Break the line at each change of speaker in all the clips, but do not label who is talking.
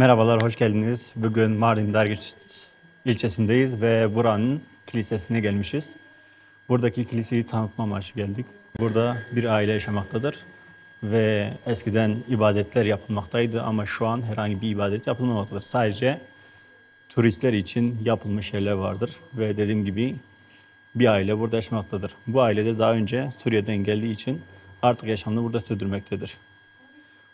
Merhabalar, hoş geldiniz. Bugün Mardin Dergeç ilçesindeyiz ve buranın kilisesine gelmişiz. Buradaki kiliseyi tanıtma amaçlı geldik. Burada bir aile yaşamaktadır ve eskiden ibadetler yapılmaktaydı ama şu an herhangi bir ibadet yapılmamaktadır. Sadece turistler için yapılmış yerler vardır ve dediğim gibi bir aile burada yaşamaktadır. Bu aile de daha önce Suriye'den geldiği için artık yaşamını burada sürdürmektedir.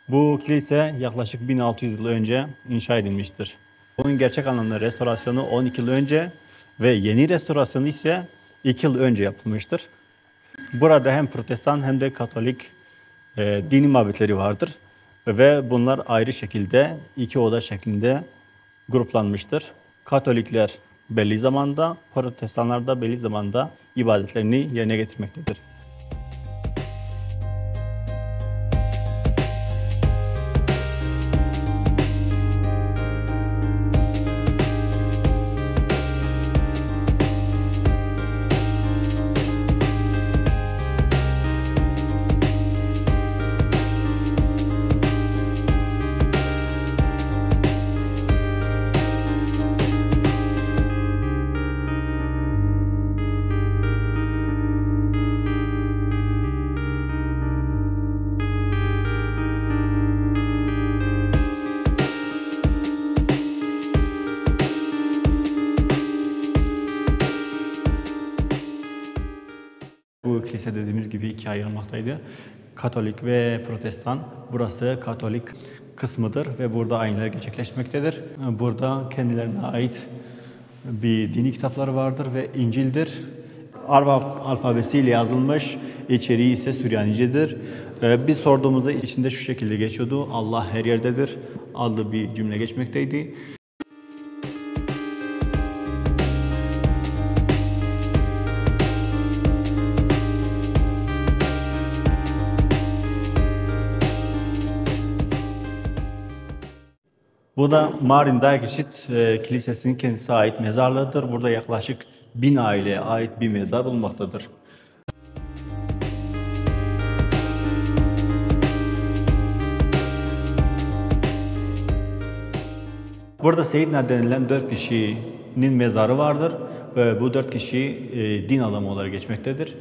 Bu kilise yaklaşık 1600 yıl önce inşa edilmiştir. Onun gerçek anlamda restorasyonu 12 yıl önce ve yeni restorasyonu ise 2 yıl önce yapılmıştır. Burada hem Protestan hem de Katolik dini mabetleri vardır ve bunlar ayrı şekilde iki oda şeklinde gruplanmıştır. Katolikler belli zamanda, Protestanlar da belli zamanda ibadetlerini yerine getirmektedir. Bu kilise dediğimiz gibi ikiye ayrılmaktaydı. Katolik ve Protestan. Burası Katolik kısmıdır ve burada ayinler gerçekleşmektedir. Burada kendilerine ait bir dini kitapları vardır ve İncil'dir. Arap alfabesiyle yazılmış, içeriği ise Süryanicedir. Biz sorduğumuzda içinde şu şekilde geçiyordu: Allah her yerdedir adlı bir cümle geçmekteydi. Bu da Mardin Dergeç Kilisesi'nin kendisine ait mezarlığıdır. Burada yaklaşık 1000 aileye ait bir mezar bulunmaktadır. Burada Seyyidina denilen 4 kişinin mezarı vardır ve bu 4 kişi din adamı olarak geçmektedir.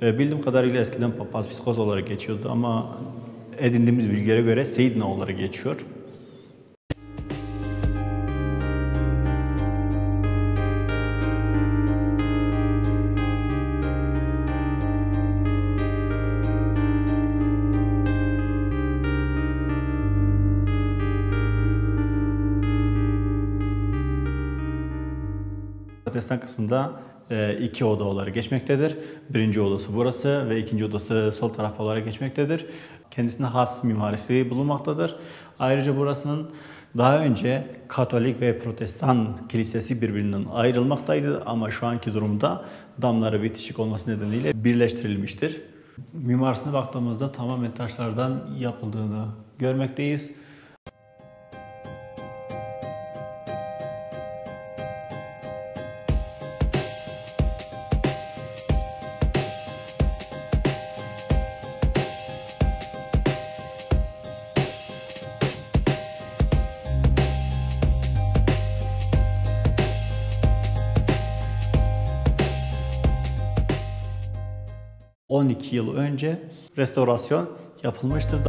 Bildiğim kadarıyla eskiden papaz psikoz olarak geçiyordu ama edindiğimiz bilgilere göre Seyyidina olarak geçiyor. Protestan kısmında iki oda olarak geçmektedir. Birinci odası burası ve ikinci odası sol taraf olarak geçmektedir. Kendisine has mimarisi bulunmaktadır. Ayrıca burasının daha önce Katolik ve Protestan kilisesi birbirinden ayrılmaktaydı ama şu anki durumda damları bitişik olması nedeniyle birleştirilmiştir. Mimarisine baktığımızda tamamen taşlardan yapıldığını görmekteyiz. ...12 yıl önce restorasyon yapılmıştır.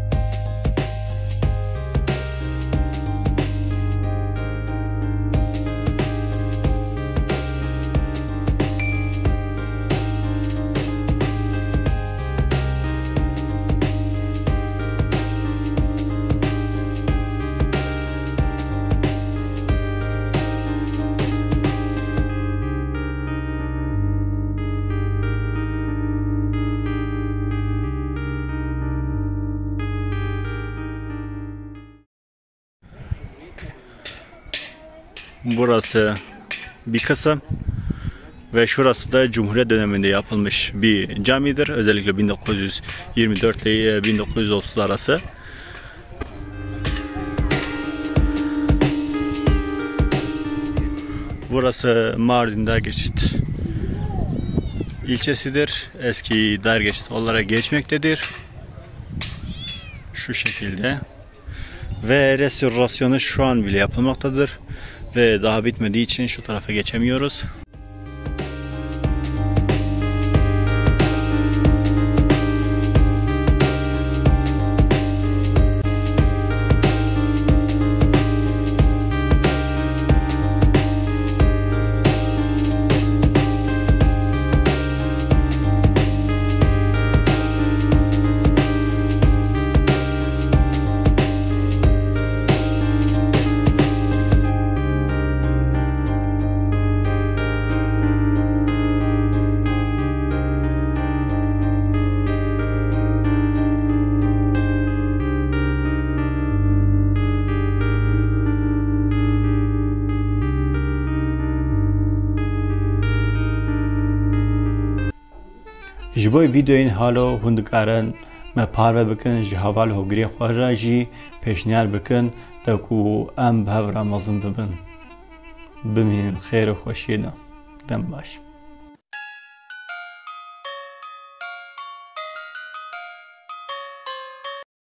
Burası bir kısım ve şurası da Cumhuriyet döneminde yapılmış bir camidir. Özellikle 1924 ile 1930 arası. Burası Mardin Dergeç ilçesidir. Eski Dergeç olarak geçmektedir. Şu şekilde. Ve restorasyonu şu an bile yapılmaktadır. Ve daha bitmediği için şu tarafa geçemiyoruz. ji bo vîdeoyên halo hûn dikarin me parve bikin ji heval hogirê xwe re jî pêşniyar bikin de ku em bi hev re mezin bibin. Bimînin xêr û xweşiyê de. Dem baş.